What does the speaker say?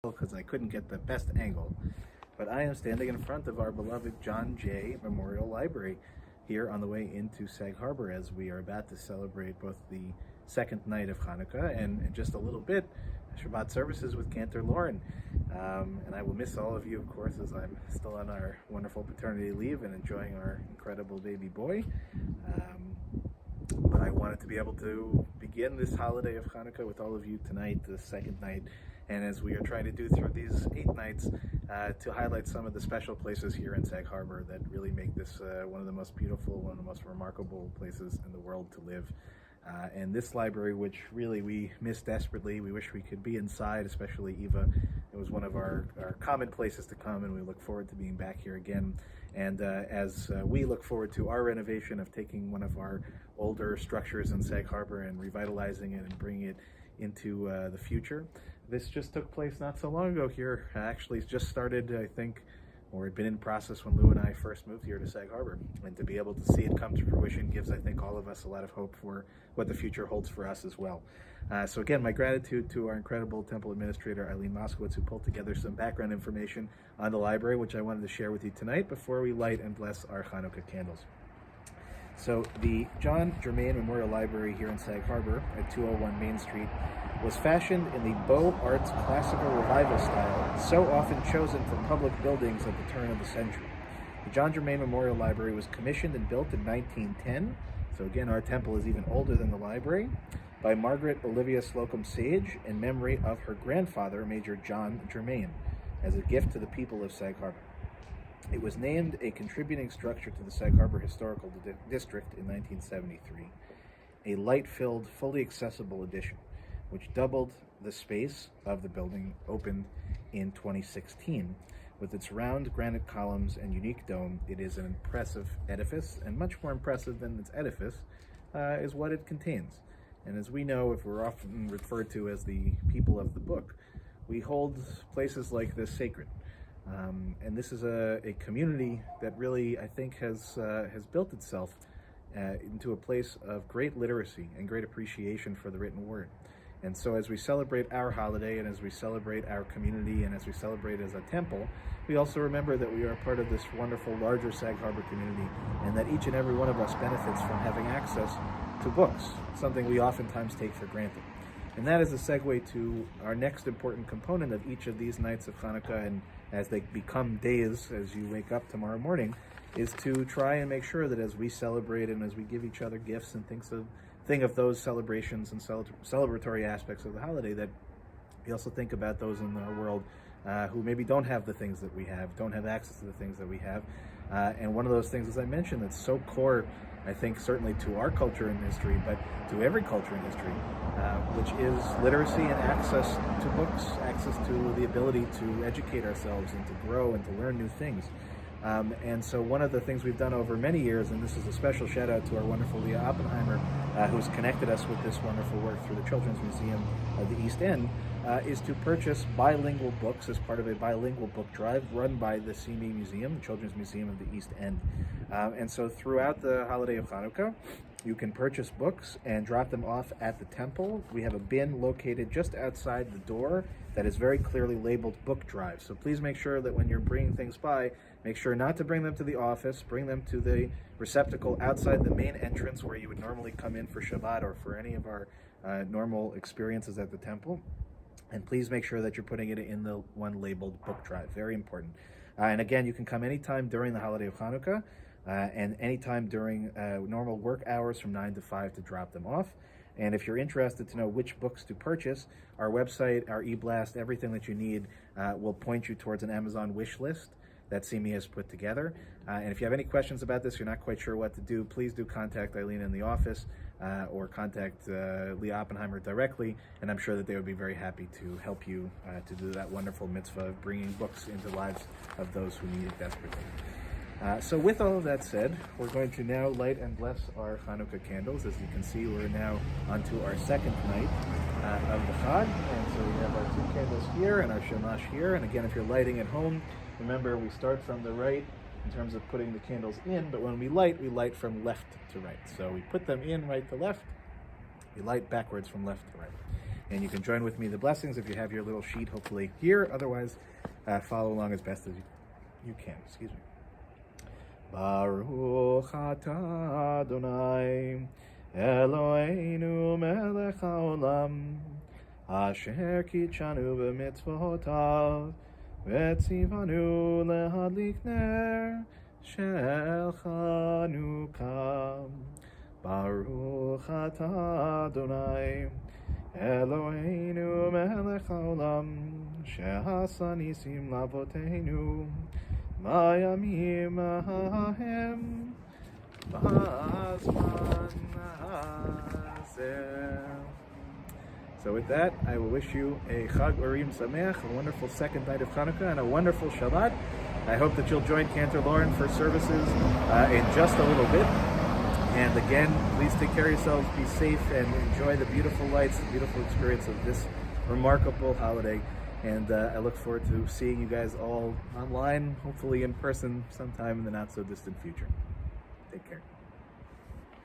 because I couldn't get the best angle, but I am standing in front of our beloved John Jay Memorial Library here on the way into Sag Harbor as we are about to celebrate both the second night of Hanukkah and in just a little bit Shabbat services with Cantor Lauren. And I will miss all of you, of course, as I'm still on our wonderful paternity leave and enjoying our incredible baby boy. But I wanted to be able to begin this holiday of Hanukkah with all of you tonight, the second night, and as we are trying to do through these 8 nights, to highlight some of the special places here in Sag Harbor that really make this one of the most beautiful, one of the most remarkable places in the world to live. And this library, which really we miss desperately, we wish we could be inside, especially Eva. It was one of our common places to come, and we look forward to being back here again. And as we look forward to our renovation of taking one of our older structures in Sag Harbor and revitalizing it and bringing it into the future. This just took place not so long ago here. Actually, it's just started, I think, or had been in process when Lou and I first moved here to Sag Harbor. And to be able to see it come to fruition gives, I think, all of us a lot of hope for what the future holds for us as well. So again, my gratitude to our incredible temple administrator, Eileen Moskowitz, who pulled together some background information on the library, which I wanted to share with you tonight before we light and bless our Hanukkah candles. So the Germain Memorial Library here in Sag Harbor at 201 Main Street was fashioned in the Beaux Arts classical revival style, so often chosen for public buildings at the turn of the century. The John Germain Memorial Library was commissioned and built in 1910, so again our temple is even older than the library, by Margaret Olivia Slocum Sage in memory of her grandfather, Major John Germain, as a gift to the people of Sag Harbor. It was named a contributing structure to the Sag Harbor Historical District in 1973, a light-filled, fully accessible addition, which doubled the space of the building, opened in 2016. With its round granite columns and unique dome, it is an impressive edifice, and much more impressive than its edifice is what it contains. And as we know, if we're often referred to as the people of the book, we hold places like this sacred. And this is a community that really, I think, has built itself into a place of great literacy and great appreciation for the written word. And so as we celebrate our holiday and as we celebrate our community and as we celebrate as a temple, we also remember that we are part of this wonderful larger Sag Harbor community and that each and every one of us benefits from having access to books, something we oftentimes take for granted. And that is a segue to our next important component of each of these nights of Hanukkah, and as they become days as you wake up tomorrow morning, is to try and make sure that as we celebrate and as we give each other gifts and think of those celebrations and celebratory aspects of the holiday, that we also think about those in our world who maybe don't have the things that we have, don't have access to the things that we have. And one of those things, as I mentioned, that's so core, I think, certainly to our culture and history, but to every culture and history, which is literacy and access to books, access to the ability to educate ourselves and to grow and to learn new things. And so one of the things we've done over many years, and this is a special shout out to our wonderful Leah Oppenheimer, who's connected us with this wonderful work through the Children's Museum of the East End, is to purchase bilingual books as part of a bilingual book drive run by the CME Museum, the Children's Museum of the East End. And so throughout the holiday of Hanukkah, you can purchase books and drop them off at the temple. We have a bin located just outside the door that is very clearly labeled book drive. So please make sure that when you're bringing things by, make sure not to bring them to the office, bring them to the receptacle outside the main entrance where you would normally come in for Shabbat or for any of our normal experiences at the temple. And please make sure that you're putting it in the one labeled book drive, very important. And again, you can come anytime during the holiday of Hanukkah and anytime during normal work hours from 9 to 5 to drop them off. And if you're interested to know which books to purchase, our website, our e-blast, everything that you need will point you towards an Amazon wish list that CME has put together. And if you have any questions about this, you're not quite sure what to do, please do contact Eileen in the office or contact Leah Oppenheimer directly, and I'm sure that they would be very happy to help you to do that wonderful mitzvah of bringing books into the lives of those who need it desperately. So with all of that said, we're going to now light and bless our Hanukkah candles. As you can see, we're now onto our second night of the Chag. And so we have our 2 candles here and our shamash here. And again, if you're lighting at home, remember we start from the right in terms of putting the candles in, but when we light from left to right. So we put them in right to left, we light backwards from left to right. And you can join with me in the blessings if you have your little sheet, hopefully here. Otherwise, follow along as best as you can. Excuse me. Baruch atah Adonai Eloheinu melech haolam asher kitshanu b'mitzvotav v'tzivanu lehadlik ner shel Chanukah. Baruch atah Adonai Eloheinu melech haolam she'asa nisim lavoteinu Mayamim Ahem B'Zman Hazeh. So with that, I will wish you a Chag Urim Sameach, a wonderful second night of Hanukkah, and a wonderful Shabbat. I hope that you'll join Cantor Lauren for services in just a little bit. And again, please take care of yourselves, be safe, and enjoy the beautiful lights, the beautiful experience of this remarkable holiday. And I look forward to seeing you guys all online, hopefully in person sometime in the not so distant future. Take care.